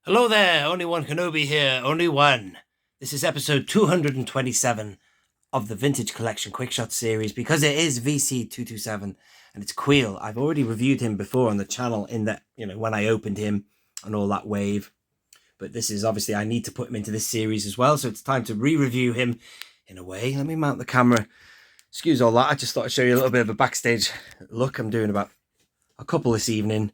Hello there, only one Kenobi here, only one. This is episode 227 of the Vintage Collection Quickshot series because it is VC227 and it's Kuiil. I've already reviewed him before on the channel in that, when I opened him and all that wave. But this is obviously, I need to put him into this series as well, so it's time to re-review him in a way. Let me mount the camera. Excuse all that, I just thought I'd show you a little bit of a backstage look. I'm doing about a couple this evening.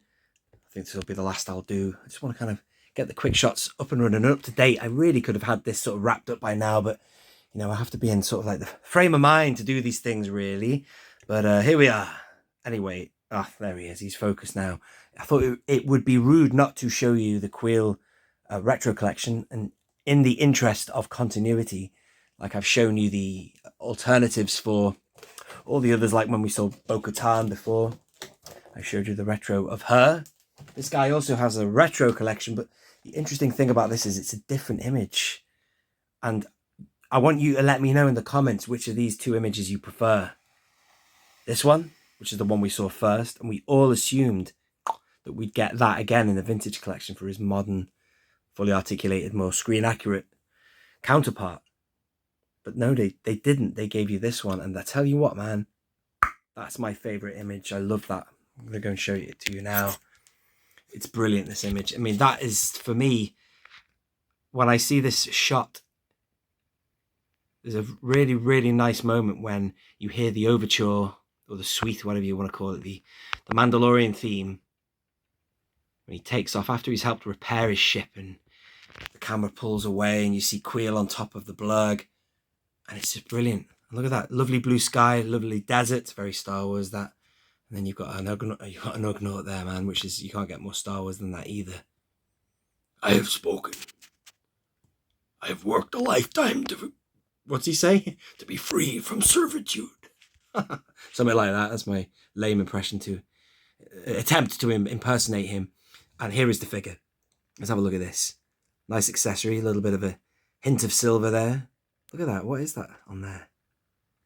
I think this will be the last I'll do. I just want to kind of get the quick shots up and running and up to date. I really could have had this sort of wrapped up by now, but I have to be in sort of like the frame of mind to do these things really. But here we are. Anyway, there he is. He's focused now. I thought it would be rude not to show you the Kuiil retro collection, and in the interest of continuity, like I've shown you the alternatives for all the others, like when we saw Bo-Katan before, I showed you the retro of her. This guy also has a retro collection, but the interesting thing about this is it's a different image. And I want you to let me know in the comments which of these two images you prefer. This one, which is the one we saw first, and we all assumed that we'd get that again in the vintage collection for his modern, fully articulated, more screen accurate counterpart. But no, they didn't. They gave you this one, and I tell you what, man, that's my favorite image. I love that. I'm going to go and show it to you now. It's brilliant, this image. I mean, that is, for me, when I see this shot, there's a really, really nice moment when you hear the overture, or the suite, whatever you want to call it, the Mandalorian theme, when he takes off after he's helped repair his ship, and the camera pulls away and you see Kuiil on top of the blurg, and it's just brilliant. And look at that, lovely blue sky, lovely desert, very Star Wars, that. And then you've got an Ugnaught there, man, which is, you can't get more Star Wars than that either. I have spoken. I have worked a lifetime to, what's he say? To be free from servitude. Something like that. That's my lame impression to attempt to impersonate him. And here is the figure. Let's have a look at this. Nice accessory, a little bit of a hint of silver there. Look at that. What is that on there?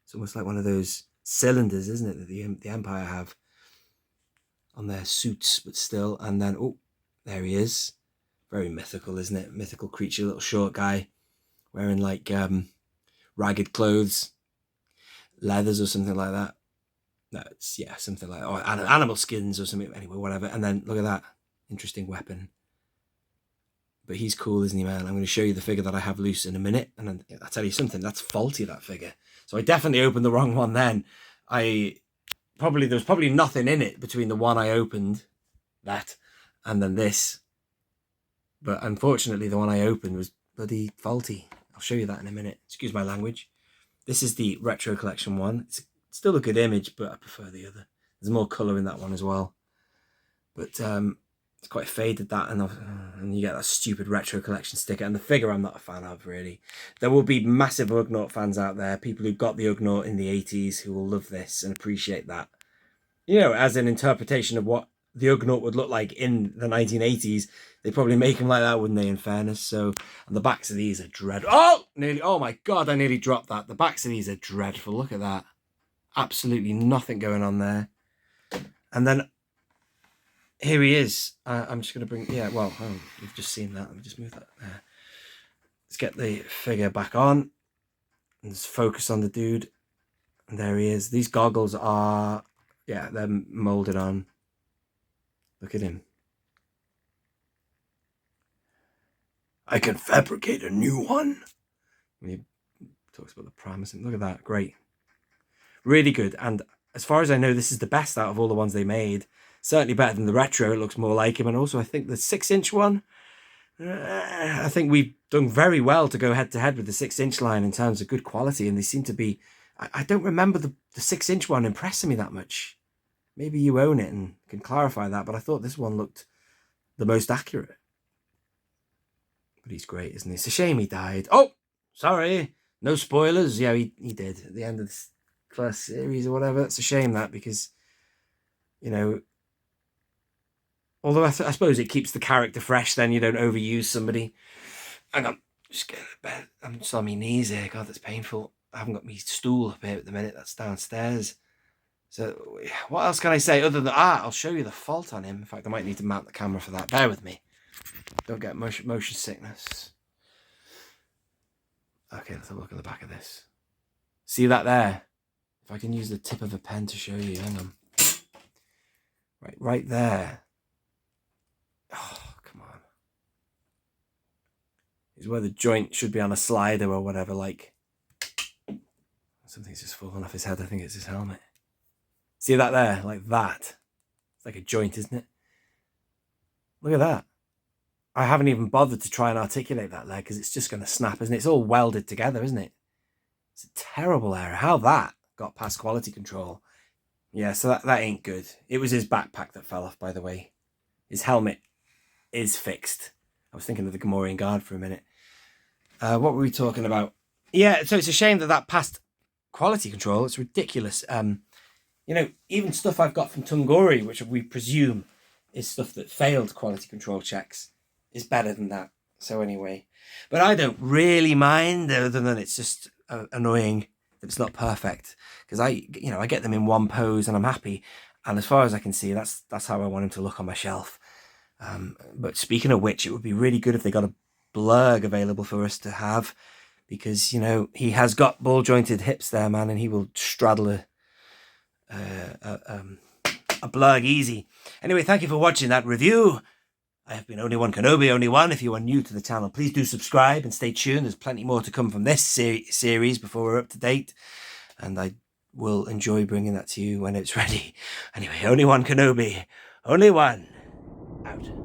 It's almost like one of those cylinders, isn't it, that the Empire have on their suits, but still. And then, oh, there he is. Very mythical, isn't it? Mythical creature, little short guy, wearing like ragged clothes, leathers or something like that. No, it's, yeah, something like, or animal skins or something. Anyway, whatever. And then look at that, interesting weapon. But he's cool, isn't he, man? I'm going to show you the figure that I have loose in a minute. And I'll tell you something, that's faulty, that figure. So I definitely opened the wrong one then. There was probably nothing in it between the one I opened, that, and then this. But unfortunately, the one I opened was bloody faulty. I'll show you that in a minute. Excuse my language. This is the retro collection one. It's still a good image, but I prefer the other. There's more colour in that one as well. But it's quite faded, that, and you get that stupid retro collection sticker. And the figure I'm not a fan of, really. There will be massive Ugnaught fans out there, people who got the Ugnaught in the 80s who will love this and appreciate that. As an interpretation of what the Ugnaught would look like in the 1980s, they probably make him like that, wouldn't they, in fairness? So, and the backs of these are dreadful. Oh my God, I nearly dropped that. The backs of these are dreadful. Look at that. Absolutely nothing going on there. And then here he is. I'm just going to bring, you've just seen that. Let me just move that there. Let's get the figure back on and just focus on the dude. And there he is. These goggles are, they're molded on. Look at him. I can fabricate a new one. When he talks about the promise, look at that. Great. Really good. And as far as I know, this is the best out of all the ones they made. Certainly better than the retro. It looks more like him. And also, I think the 6-inch one, I think we've done very well to go head-to-head with the 6-inch line in terms of good quality. And they seem to be... I don't remember the 6-inch one impressing me that much. Maybe you own it and can clarify that. But I thought this one looked the most accurate. But he's great, isn't he? It's a shame he died. Oh, sorry. No spoilers. Yeah, he did at the end of this first series or whatever. It's a shame that, because, although I suppose it keeps the character fresh, then you don't overuse somebody. Hang on, just get a bed. I'm just on my knees here. God, that's painful. I haven't got my stool up here at the minute. That's downstairs. So what else can I say other than, I'll show you the fault on him. In fact, I might need to mount the camera for that. Bear with me. Don't get motion sickness. Okay, let's have a look at the back of this. See that there? If I can use the tip of a pen to show you, hang on. Right there. Oh, come on. Is where the joint should be on a slider or whatever, like. Something's just fallen off his head. I think it's his helmet. See that there? Like that. It's like a joint, isn't it? Look at that. I haven't even bothered to try and articulate that leg because it's just going to snap, isn't it? It's all welded together, isn't it? It's a terrible error. How that got past quality control. Yeah, so that ain't good. It was his backpack that fell off, by the way. His helmet is fixed. I was thinking of the Gamorrean guard for a minute. What were we talking about? Yeah, so it's a shame that passed quality control. It's ridiculous. Even stuff I've got from Tungori, which we presume is stuff that failed quality control checks, is better than that. So anyway, but I don't really mind, other than it's just annoying that it's not perfect, because I get them in one pose and I'm happy, and as far as I can see, that's how I want him to look on my shelf. But speaking of which, it would be really good if they got a blurg available for us to have, because he has got ball jointed hips there, man, and he will straddle a blurg easy. Anyway, thank you for watching that review. I have been One Kenobi, Only One. If you are new to the channel, please do subscribe and stay tuned. There's plenty more to come from this series before we're up to date, and I will enjoy bringing that to you when it's ready. Anyway, One Kenobi, Only One, out.